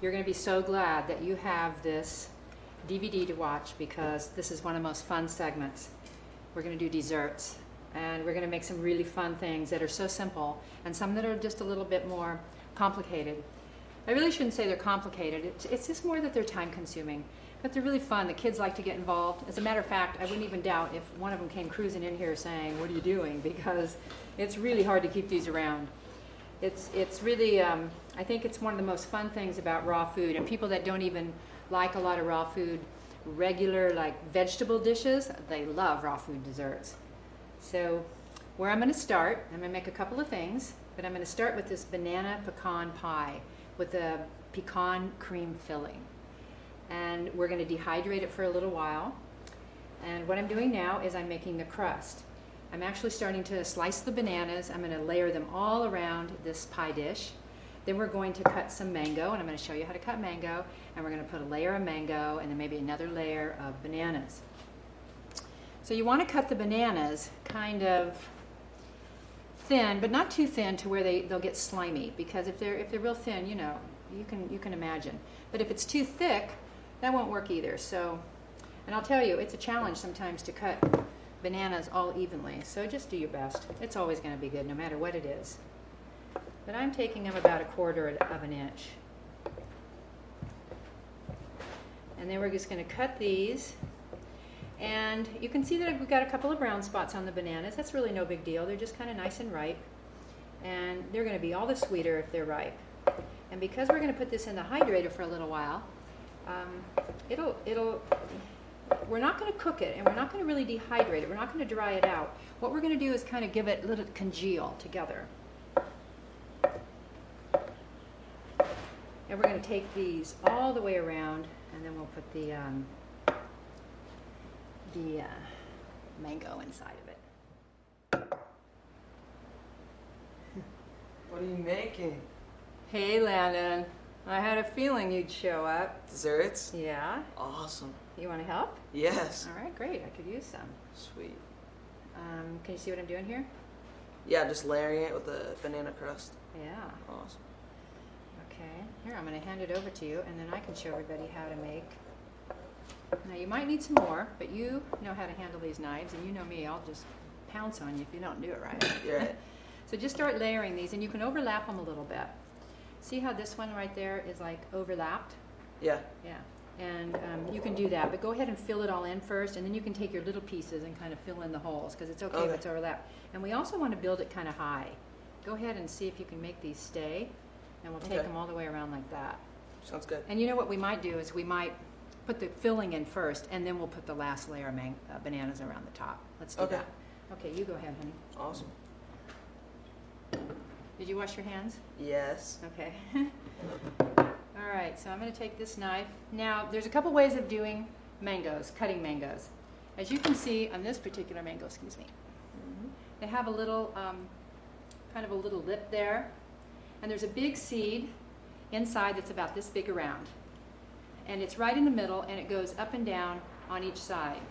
You're going to be so glad that you have this DVD to watch, because this is one of the most fun segments. We're going to do desserts, and we're going to make some really fun things that are so simple, and some that are just a little bit more complicated. I really shouldn't say they're complicated. It's just more that they're time consuming, but they're really fun. The kids like to get involved. As a matter of fact, I wouldn't even doubt if one of them came cruising in here saying, "What are you doing?" Because it's really hard to keep these around. It's really, I think it's one of the most fun things about raw food. And people that don't even like a lot of raw food, regular like vegetable dishes, they love raw food desserts. So where I'm going to start, I'm going to make a couple of things, but I'm going to start with this banana pecan pie with a pecan cream filling. And we're going to dehydrate it for a little while. And what I'm doing now is I'm making the crust. I'm actually starting to slice the bananas. I'm going to layer them all around this pie dish. Then we're going to cut some mango, and I'm going to show you how to cut mango. And we're going to put a layer of mango and then maybe another layer of bananas. So you want to cut the bananas kind of thin, but not too thin to where they'll get slimy, because if they're real thin, you know, you can imagine. But if it's too thick, that won't work either. So, and I'll tell you, it's a challenge sometimes to cut bananas all evenly. So just do your best. It's always going to be good no matter what it is. But I'm taking them about 1/4 of an inch. And then we're just going to cut these. And you can see that we've got a couple of brown spots on the bananas. That's really no big deal. They're just kind of nice and ripe. And they're going to be all the sweeter if they're ripe. And because we're going to put this in the hydrator for a little while, we're not going to cook it, and we're not going to really dehydrate it. We're not going to dry it out. What we're going to do is kind of give it a little congeal together. And we're going to take these all the way around, and then we'll put the mango inside of it. What are you making? Hey, Landon. I had a feeling you'd show up. Desserts? Yeah? Awesome. You want to help? Yes. All right, great. I could use some. Sweet. Can you see what I'm doing here? Yeah, just layering it with a banana crust. Yeah. Awesome. Okay. Here, I'm going to hand it over to you, and then I can show everybody how to make. Now, you might need some more, but you know how to handle these knives, and you know me. I'll just pounce on you if you don't do it right. You're right. So just start layering these, and you can overlap them a little bit. See how this one right there is like overlapped? Yeah. Yeah. And you can do that, but go ahead and fill it all in first, and then you can take your little pieces and kind of fill in the holes, because it's okay if it's overlapped. And we also want to build it kind of high. Go ahead and see if you can make these stay, and we'll take them all the way around like that. Sounds good. And you know what we might do is we might put the filling in first, and then we'll put the last layer of bananas around the top. Let's do that. Okay, you go ahead, honey. Awesome. Did you wash your hands? Yes. Okay. All right, so I'm going to take this knife. Now, there's a couple ways of doing mangoes, cutting mangoes. As you can see on this particular mango, they have a little, kind of a little lip there. And there's a big seed inside that's about this big around. And it's right in the middle, and it goes up and down on each side.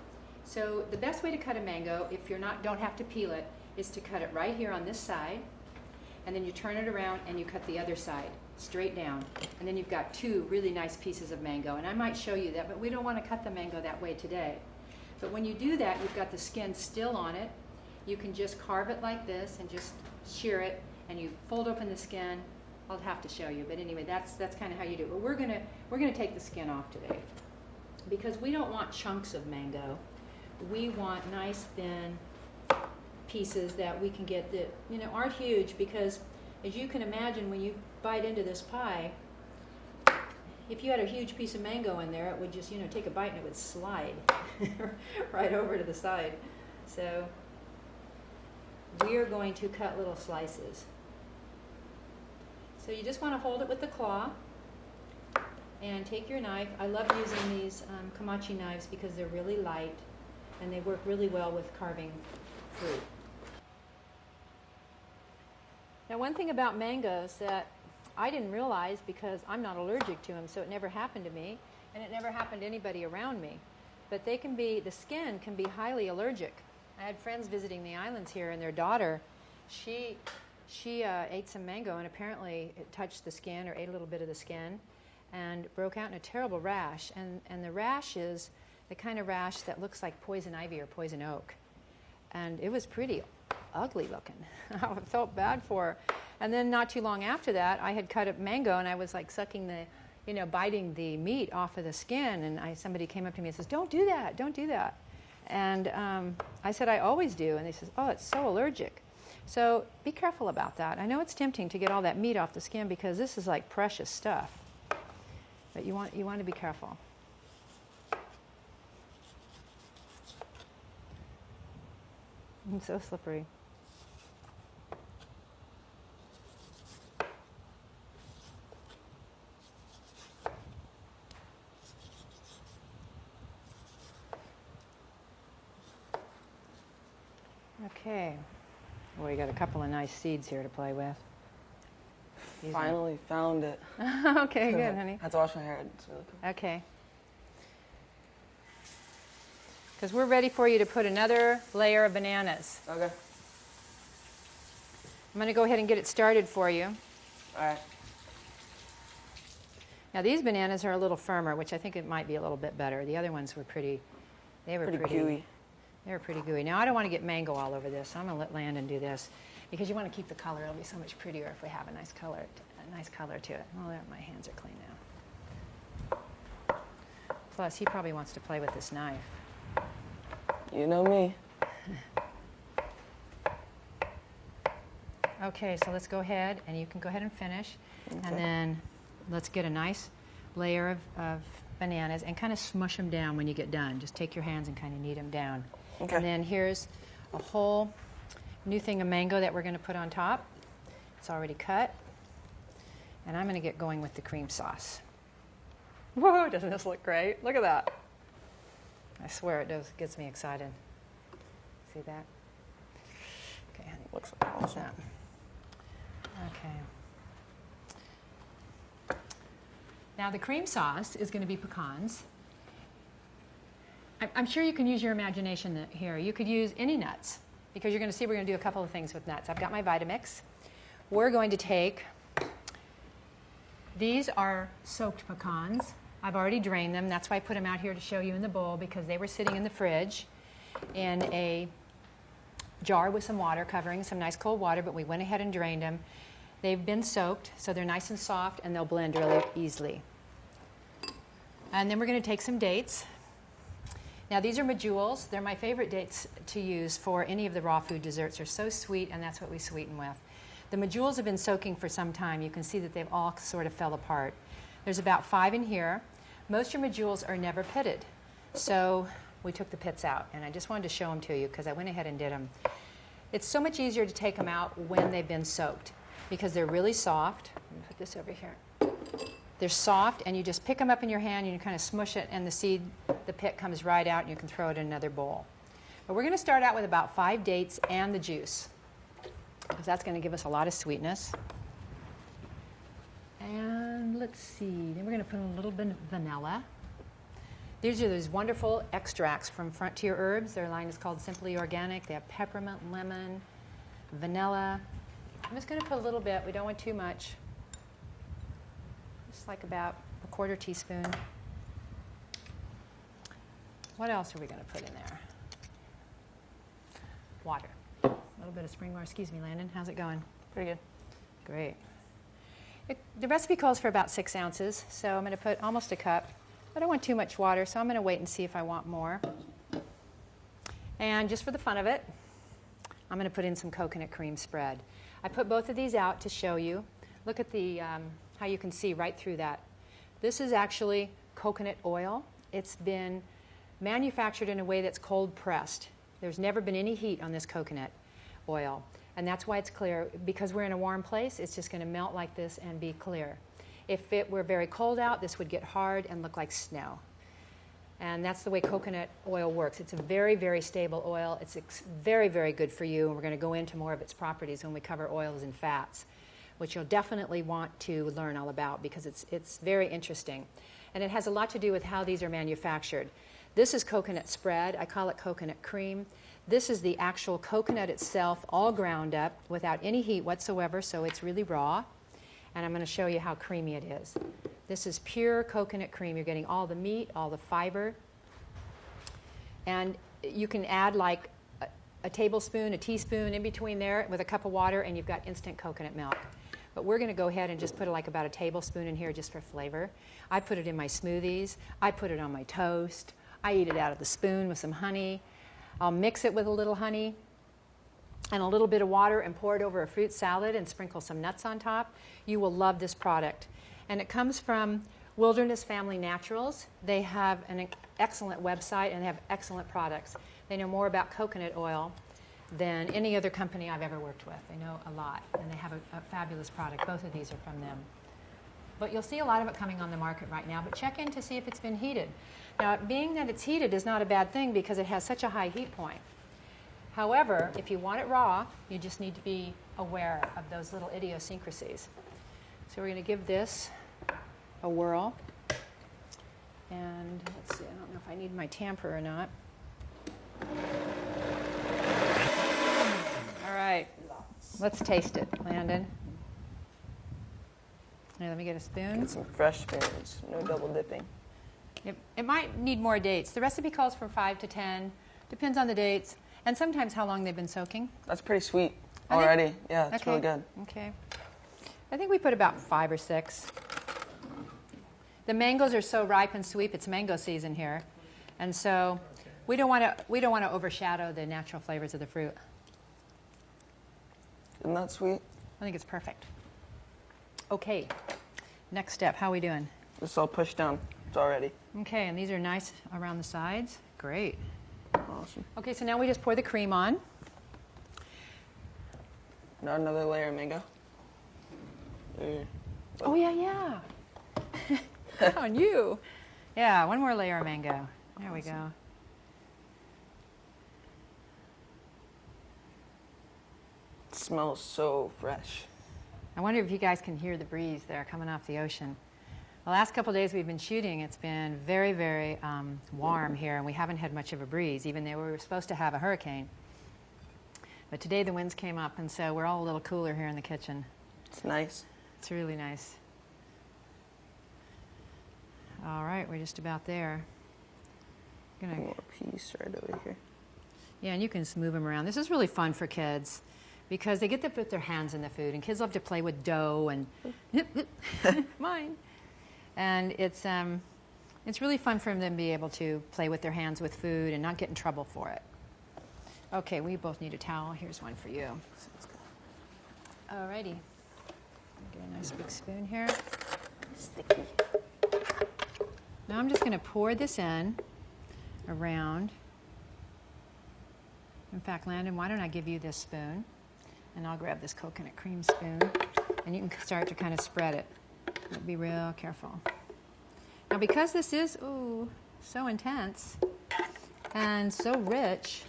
So the best way to cut a mango, if you're don't have to peel it, is to cut it right here on this side. And then you turn it around and you cut the other side straight down. And then you've got two really nice pieces of mango. And I might show you that, but we don't want to cut the mango that way today. But when you do that, you've got the skin still on it. You can just carve it like this and just shear it, and you fold open the skin. I'll have to show you, but anyway, that's kind of how you do it. But we're gonna take the skin off today, because we don't want chunks of mango. We want nice thin pieces that we can get that aren't huge, because as you can imagine, when you bite into this pie, if you had a huge piece of mango in there, it would just take a bite and it would slide right over to the side. So we are going to cut little slices. So you just want to hold it with the claw and take your knife. I love using these Komachi knives because they're really light and they work really well with carving fruit. Now, one thing about mangoes that I didn't realize, because I'm not allergic to them, so it never happened to me, and it never happened to anybody around me, but the skin can be highly allergic. I had friends visiting the islands here, and their daughter, she ate some mango, and apparently it touched the skin or ate a little bit of the skin, and broke out in a terrible rash. And the rash is the kind of rash that looks like poison ivy or poison oak. And it was pretty ugly looking. I felt bad for her. And then not too long after that, I had cut up mango, and I was like sucking the, biting the meat off of the skin. And somebody came up to me and says, "Don't do that, don't do that." And I said, "I always do." And they says, "Oh, it's so allergic." So be careful about that. I know it's tempting to get all that meat off the skin because this is like precious stuff. But you want to be careful. It's so slippery. Okay. Well, we got a couple of nice seeds here to play with. Finally found it. Okay, good, honey. I have to wash my hair. It's really cool. Okay. Because we're ready for you to put another layer of bananas. Okay. I'm going to go ahead and get it started for you. All right. Now these bananas are a little firmer, which I think it might be a little bit better. The other ones were pretty gooey. They were pretty gooey. Now I don't want to get mango all over this, so I'm going to let Landon do this because you want to keep the color. It'll be so much prettier if we have a nice color to it. Oh, there, my hands are clean now. Plus, he probably wants to play with this knife. You know me. Okay, so let's go ahead, and you can go ahead and finish. Okay. And then let's get a nice layer of bananas and kind of smush them down when you get done. Just take your hands and kind of knead them down. Okay. And then here's a whole new thing of mango that we're going to put on top. It's already cut. And I'm going to get going with the cream sauce. Whoa, doesn't this look great? Look at that. I swear it does. Gets me excited. See that? Okay, honey. Looks What's awesome. that? Okay. Now the cream sauce is going to be pecans. I'm sure you can use your imagination here. You could use any nuts because you're going to see we're going to do a couple of things with nuts. I've got my Vitamix. We're going to take, these are soaked pecans. I've already drained them. That's why I put them out here to show you in the bowl because they were sitting in the fridge in a jar with some water covering, some nice cold water, but we went ahead and drained them. They've been soaked, so they're nice and soft, and they'll blend really easily. And then we're going to take some dates. Now, these are medjool. They're my favorite dates to use for any of the raw food desserts. They're so sweet, and that's what we sweeten with. The medjool have been soaking for some time. You can see that they've all sort of fell apart. There's about 5 in here. Most of your medjool are never pitted, so we took the pits out, and I just wanted to show them to you because I went ahead and did them. It's so much easier to take them out when they've been soaked because they're really soft. Let me put this over here. They're soft, and you just pick them up in your hand, and you kind of smush it, and the pit comes right out, and you can throw it in another bowl. But we're going to start out with about 5 dates and the juice because that's going to give us a lot of sweetness. And let's see, then we're going to put in a little bit of vanilla. These are those wonderful extracts from Frontier Herbs. Their line is called Simply Organic. They have peppermint, lemon, vanilla. I'm just going to put a little bit. We don't want too much. Just like about a 1/4 teaspoon. What else are we going to put in there? Water. A little bit of spring water. Excuse me, Landon. How's it going? Pretty good. Great. The recipe calls for about 6 ounces, so I'm going to put almost a cup. I don't want too much water, so I'm going to wait and see if I want more. And just for the fun of it, I'm going to put in some coconut cream spread. I put both of these out to show you. Look at the how you can see right through that. This is actually coconut oil. It's been manufactured in a way that's cold pressed. There's never been any heat on this coconut oil. And that's why it's clear. Because we're in a warm place, it's just going to melt like this and be clear. If it were very cold out, this would get hard and look like snow. And that's the way coconut oil works. It's a very, very stable oil. It's very, very good for you. And we're going to go into more of its properties when we cover oils and fats, which you'll definitely want to learn all about because it's very interesting. And it has a lot to do with how these are manufactured. This is coconut spread. I call it coconut cream. This is the actual coconut itself, all ground up without any heat whatsoever, so it's really raw. and I'm going to show you how creamy it is. This is pure coconut cream. You're getting all the meat, all the fiber, and you can add like a tablespoon, a teaspoon in between there with a cup of water, and you've got instant coconut milk. But we're going to go ahead and just put like about a tablespoon in here just for flavor. I put it in my smoothies. I put it on my toast. I eat it out of the spoon with some honey. I'll mix it with a little honey and a little bit of water and pour it over a fruit salad and sprinkle some nuts on top. You will love this product. And it comes from Wilderness Family Naturals. They have an excellent website and they have excellent products. They know more about coconut oil than any other company I've ever worked with. They know a lot, and they have a fabulous product. Both of these are from them. But you'll see a lot of it coming on the market right now, but check in to see if it's been heated. Now, being that it's heated is not a bad thing because it has such a high heat point. However, if you want it raw, you just need to be aware of those little idiosyncrasies. So we're going to give this a whirl. And let's see, I don't know if I need my tamper or not. All right, let's taste it, Landon. Here, let me get a spoon. Get some fresh spinach, no double dipping. It might need more dates. The recipe calls for 5 to 10, depends on the dates, and sometimes how long they've been soaking. That's pretty sweet already. Yeah, it's okay. really good. Okay. I think we put about 5 or 6. The mangoes are so ripe and sweet. It's mango season here, and so we don't want to overshadow the natural flavors of the fruit. Isn't that sweet? I think it's perfect. Okay, next step. How are we doing? It's all pushed down. It's all ready. Okay, and these are nice around the sides. Great. Awesome. Okay, so now we just pour the cream on. Now another layer of mango. There. Oh, yeah. Good on you. Yeah, one more layer of mango. There we go. It smells so fresh. I wonder if you guys can hear the breeze there coming off the ocean. The last couple of days we've been shooting, it's been very, very warm here, and we haven't had much of a breeze, even though we were supposed to have a hurricane. But today the winds came up, and so we're all a little cooler here in the kitchen. It's nice. It's really nice. All right, we're just about there. One more piece right over here. Yeah, and you can just move them around. This is really fun for kids because they get to put their hands in the food, and kids love to play with dough and mine. And it's really fun for them to be able to play with their hands with food and not get in trouble for it. Okay, we both need a towel. Here's one for you. All righty. Get a nice big spoon here. Sticky. Now I'm just going to pour this in around. In fact, Landon, why don't I give you this spoon, and I'll grab this coconut cream spoon, and you can start to kind of spread it. But be real careful. Now, because this is, so intense and so rich,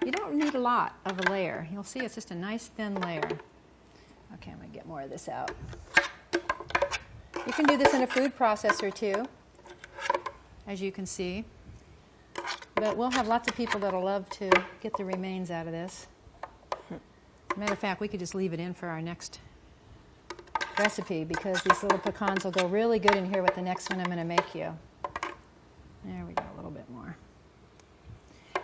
you don't need a lot of a layer. You'll see it's just a nice thin layer. Okay, I'm going to get more of this out. You can do this in a food processor too, as you can see. But we'll have lots of people that'll love to get the remains out of this. Matter of fact, we could just leave it in for our next recipe because these little pecans will go really good in here with the next one I'm going to make you. There we go, a little bit more.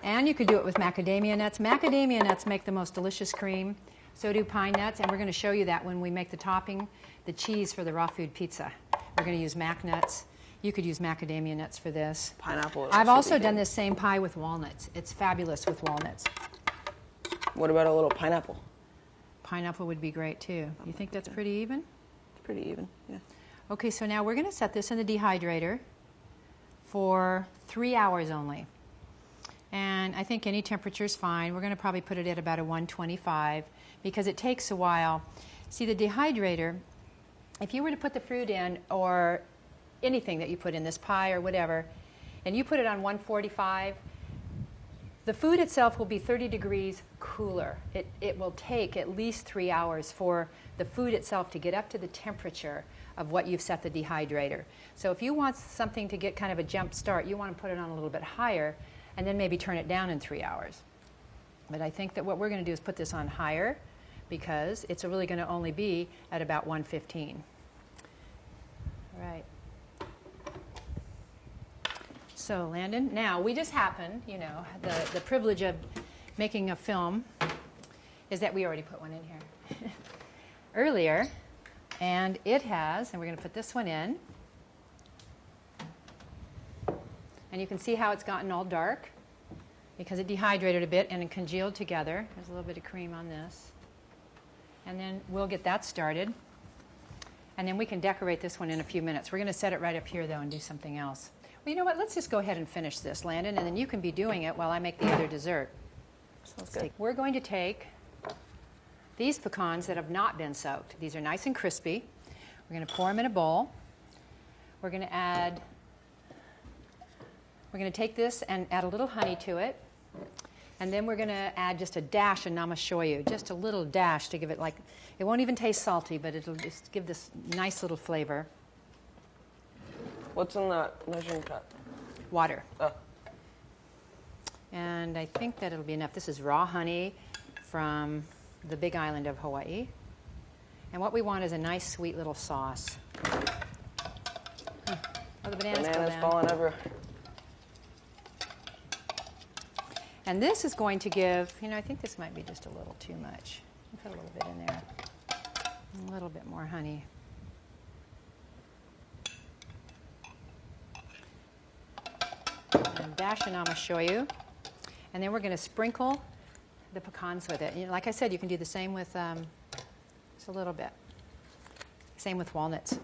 And you could do it with macadamia nuts. Macadamia nuts make the most delicious cream. So do pine nuts, and we're going to show you that when we make the topping, the cheese for the raw food pizza. We're going to use mac nuts. You could use macadamia nuts for this. Pineapple. I've also done this same pie with walnuts. It's fabulous with walnuts. What about a little pineapple? Pineapple would be great too. You think that's pretty even? It's pretty even, yeah. Okay, so now we're going to set this in the dehydrator for 3 hours only. And I think any temperature is fine. We're going to probably put it at about a 125 because it takes a while. See, the dehydrator, if you were to put the fruit in or anything that you put in, this pie or whatever, and you put it on 145, the food itself will be 30 degrees cooler. It will take at least 3 hours for the food itself to get up to the temperature of what you've set the dehydrator. So if you want something to get kind of a jump start, you want to put it on a little bit higher and then maybe turn it down in 3 hours. But I think that what we're going to do is put this on higher because it's really going to only be at about 115. right. So, Landon, now we just happened, you know, the privilege of making a film is that we already put one in here earlier, and it has, and we're going to put this one in, and you can see how it's gotten all dark because it dehydrated a bit and it congealed together. There's a little bit of cream on this, and then we'll get that started, and then we can decorate this one in a few minutes. We're going to set it right up here, though, and do something else. Well, you know what? Let's just go ahead and finish this, Landon, and then you can be doing it while I make the other dessert. Sounds good. We're going to take these pecans that have not been soaked. These are nice and crispy. We're going to pour them in a bowl. We're going to take this and add a little honey to it. And then we're going to add just a dash of namashoyu, just a little dash to give it like, it won't even taste salty, but it'll just give this nice little flavor. What's in that measuring cup? Water. Oh. And I think that it'll be enough. This is raw honey from the big island of Hawaii. And what we want is a nice, sweet little sauce. Oh, the bananas fell down. Falling everywhere. And this is going to give, you know, I think this might be just a little too much. Put a little bit in there. A little bit more honey. And a dash of namashoyu. And then we're going to sprinkle the pecans with it. You know, like I said, you can do the same with just a little bit. Same with walnuts.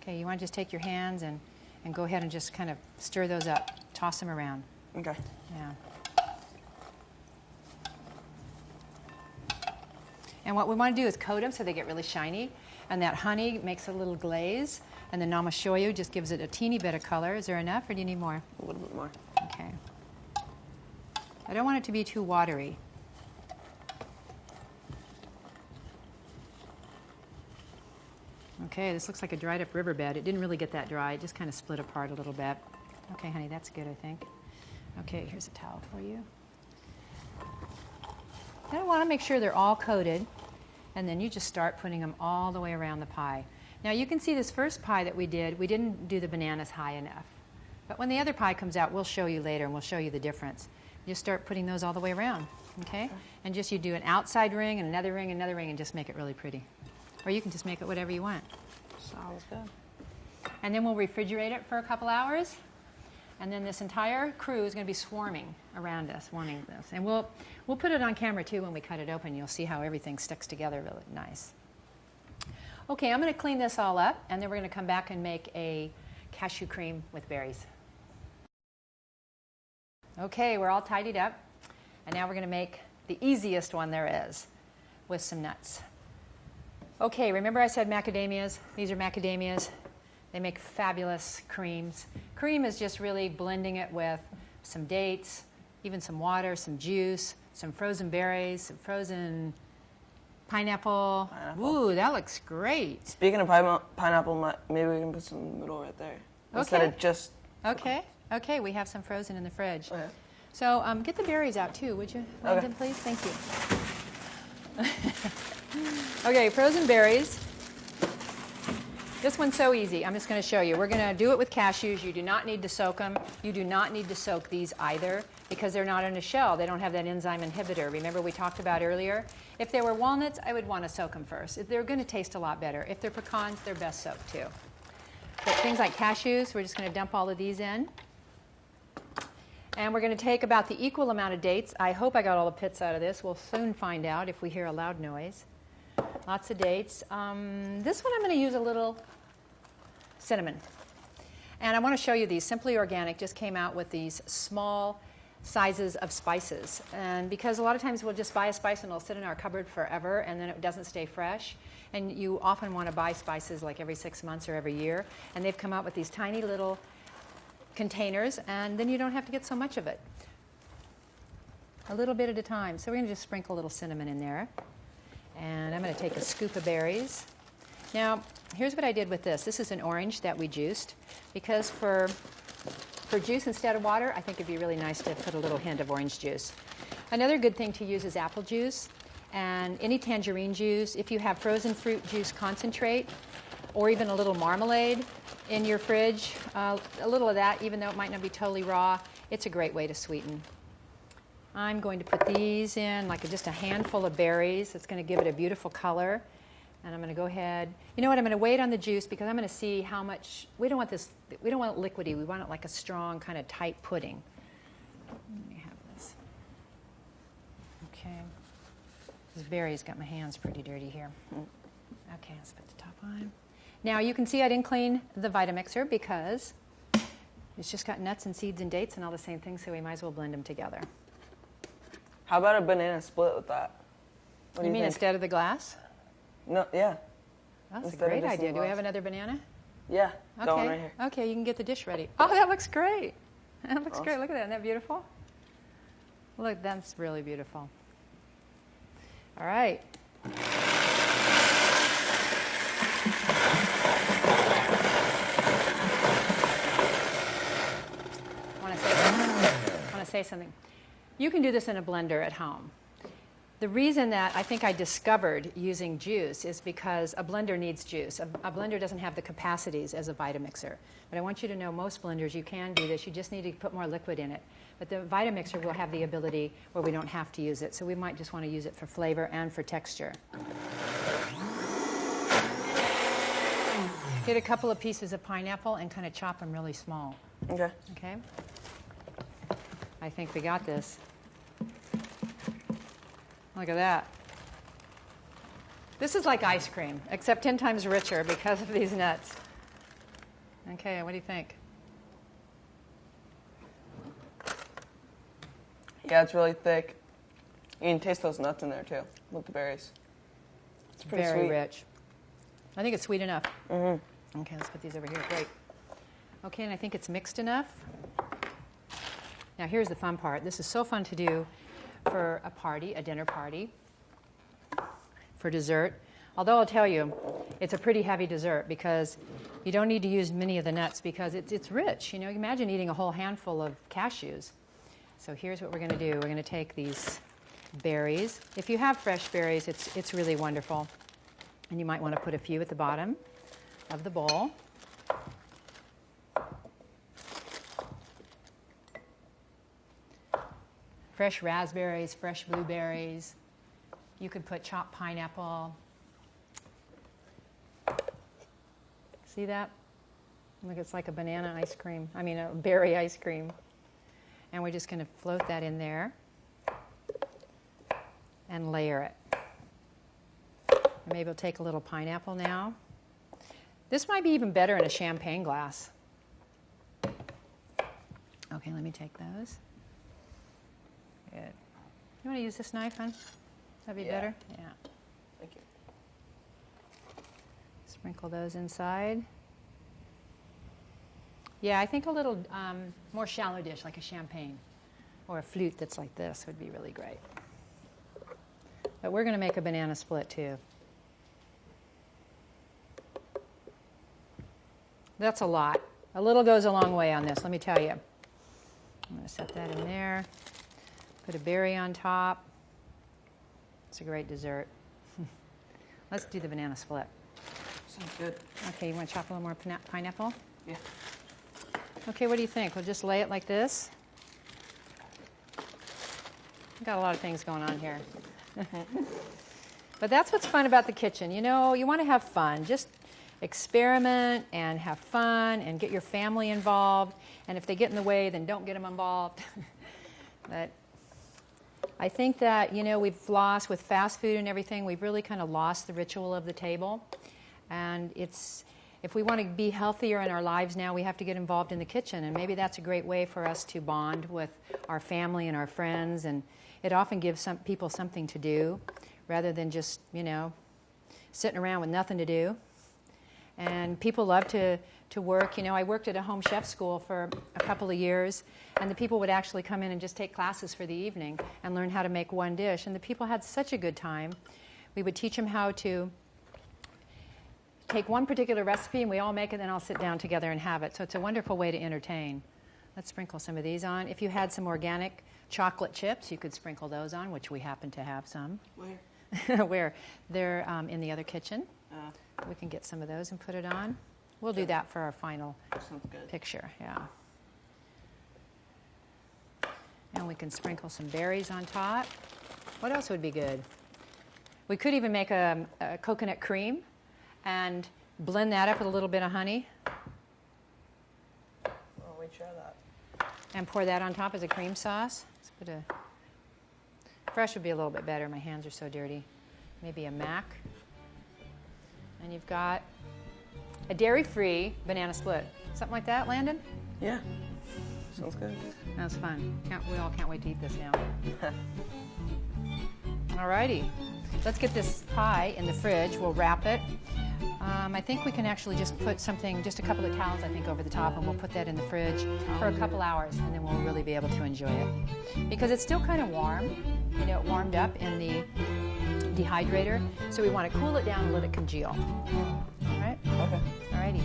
Okay, you want to just take your hands and go ahead and just kind of stir those up. Toss them around. Okay. Yeah. And what we want to do is coat them so they get really shiny. And that honey makes a little glaze. And the namashoyu just gives it a teeny bit of color. Is there enough, or do you need more? A little bit more. Okay. I don't want it to be too watery. Okay, this looks like a dried up riverbed. It didn't really get that dry. It just kind of split apart a little bit. Okay, honey, that's good, I think. Okay, here's a towel for you. I want to make sure they're all coated, and then you just start putting them all the way around the pie. Now you can see this first pie that we didn't do the bananas high enough. But when the other pie comes out, we'll show you later, and we'll show you the difference. You start putting those all the way around, okay? And just you do an outside ring, and another ring, and just make it really pretty. Or you can just make it whatever you want. Sounds good. And then we'll refrigerate it for a couple hours. And then this entire crew is going to be swarming around us, wanting this. And we'll put it on camera, too, when we cut it open. You'll see how everything sticks together really nice. Okay, I'm going to clean this all up, and then we're going to come back and make a cashew cream with berries. Okay, we're all tidied up. And now we're going to make the easiest one there is with some nuts. Okay, remember I said macadamias? These are macadamias. They make fabulous creams. Cream is just really blending it with some dates, even some water, some juice, some frozen berries, some frozen pineapple. Ooh, that looks great. Speaking of pineapple, maybe we can put some in the middle right there. Instead of just... Okay, we have some frozen in the fridge. Okay. So get the berries out too, would you, Landon, please? Thank you. Okay, frozen berries. This one's so easy. I'm just going to show you. We're going to do it with cashews. You do not need to soak them. You do not need to soak these either because they're not in a shell. They don't have that enzyme inhibitor. Remember we talked about earlier? If they were walnuts, I would want to soak them first. They're going to taste a lot better. If they're pecans, they're best soaked too. But things like cashews, we're just going to dump all of these in. And we're going to take about the equal amount of dates. I hope I got all the pits out of this. We'll soon find out if we hear a loud noise. Lots of dates. This one I'm going to use a little cinnamon. And I want to show you these. Simply Organic just came out with these small sizes of spices. And because a lot of times we'll just buy a spice and it'll sit in our cupboard forever and then it doesn't stay fresh. And you often want to buy spices like every 6 months or every year. And they've come out with these tiny little containers, and then you don't have to get so much of it. A little bit at a time. So we're going to just sprinkle a little cinnamon in there. And I'm going to take a scoop of berries. Now, here's what I did with this. This is an orange that we juiced, because for juice instead of water, I think it'd be really nice to put a little hint of orange juice. Another good thing to use is apple juice. And any tangerine juice, if you have frozen fruit juice concentrate, or even a little marmalade in your fridge, a little of that, even though it might not be totally raw, it's a great way to sweeten. I'm going to put these in, like just a handful of berries. It's going to give it a beautiful color. And I'm going to go ahead. You know what? I'm going to wait on the juice because I'm going to see how much. We don't want this. We don't want it liquidy. We want it like a strong, kind of tight pudding. Let me have this. Okay. This berry's got my hands pretty dirty here. Okay, let's put the top on. Now you can see I didn't clean the Vitamixer because it's just got nuts and seeds and dates and all the same things, so we might as well blend them together. How about a banana split with that? What do You mean think? instead of the glass? No, yeah. That's Instead a of great just idea. the Do we glass. have another banana? Yeah, Okay. that one right here. Okay, you can get the dish ready. Oh, that looks great. That looks great. Awesome. Look at that. Isn't that beautiful? Look, that's really beautiful. All right. I want to say something. You can do this in a blender at home. The reason that I think I discovered using juice is because a blender needs juice. A blender doesn't have the capacities as a Vitamixer. But I want you to know most blenders, you can do this. You just need to put more liquid in it. But the Vitamixer will have the ability where we don't have to use it. So we might just want to use it for flavor and for texture. Get a couple of pieces of pineapple and kind of chop them really small. Okay. Okay? I think we got this. Look at that. This is like ice cream, except 10 times richer because of these nuts. Okay, what do you think? Yeah, it's really thick. You can taste those nuts in there too, with the berries. It's pretty Very sweet. rich. I think it's sweet enough. Mm-hmm. Okay, let's put these over here. Great. Okay, and I think it's mixed enough. Now here's the fun part. This is so fun to do for a party, a dinner party, for dessert. Although I'll tell you, it's a pretty heavy dessert because you don't need to use many of the nuts because it's rich. You know, imagine eating a whole handful of cashews. So here's what we're going to do. We're going to take these berries. If you have fresh berries, it's really wonderful. And you might want to put a few at the bottom of the bowl. Fresh raspberries, fresh blueberries. You could put chopped pineapple. See that? Look, it's like a banana ice cream. I mean, a berry ice cream. And we're just going to float that in there and layer it. And maybe we'll take a little pineapple now. This might be even better in a champagne glass. Okay, let me take those. Good. You want to use this knife, hon? That'd be better? Yeah. Thank you. Sprinkle those inside. Yeah, I think a little more shallow dish, like a champagne or a flute that's like this would be really great. But we're going to make a banana split too. That's a lot. A little goes a long way on this, let me tell you. I'm going to set that in there. Put a berry on top. It's a great dessert. Let's do the banana split. Sounds good. Okay, you want to chop a little more pineapple? Yeah. Okay, what do you think? We'll just lay it like this. We've got a lot of things going on here. But that's what's fun about the kitchen. You know, you want to have fun. Just experiment and have fun and get your family involved. And if they get in the way, then don't get them involved. But I think that, you know, we've lost, with fast food and everything, we've really kind of lost the ritual of the table. And if we want to be healthier in our lives now, we have to get involved in the kitchen. And maybe that's a great way for us to bond with our family and our friends. And it often gives some people something to do rather than just, you know, sitting around with nothing to do. And people love to work. You know, I worked at a home chef school for a couple of years, and the people would actually come in and just take classes for the evening and learn how to make one dish. And the people had such a good time. We would teach them how to take one particular recipe, and we all make it, and then all sit down together and have it. So it's a wonderful way to entertain. Let's sprinkle some of these on. If you had some organic chocolate chips, you could sprinkle those on, which we happen to have some. Where? where they're in the other kitchen. We can get some of those and put it on. We'll do that for our final Sounds good. picture, yeah. And we can sprinkle some berries on top. What else would be good? We could even make a coconut cream and blend that up with a little bit of honey. Oh, we'd try that. And pour that on top as a cream sauce. Let's put a fresh would be a little bit better. My hands are so dirty. Maybe a mac. And you've got a dairy-free banana split. Something like that, Landon? Yeah. Sounds good. That's fun. We all can't wait to eat this now. Alrighty. Let's get this pie in the fridge. We'll wrap it. I think we can actually just put something, just a couple of towels, I think, over the top, and we'll put that in the fridge for a couple hours, and then we'll really be able to enjoy it. Because it's still kind of warm. You know, it warmed up in the dehydrator, so we want to cool it down and let it congeal. All right? Okay. Alrighty.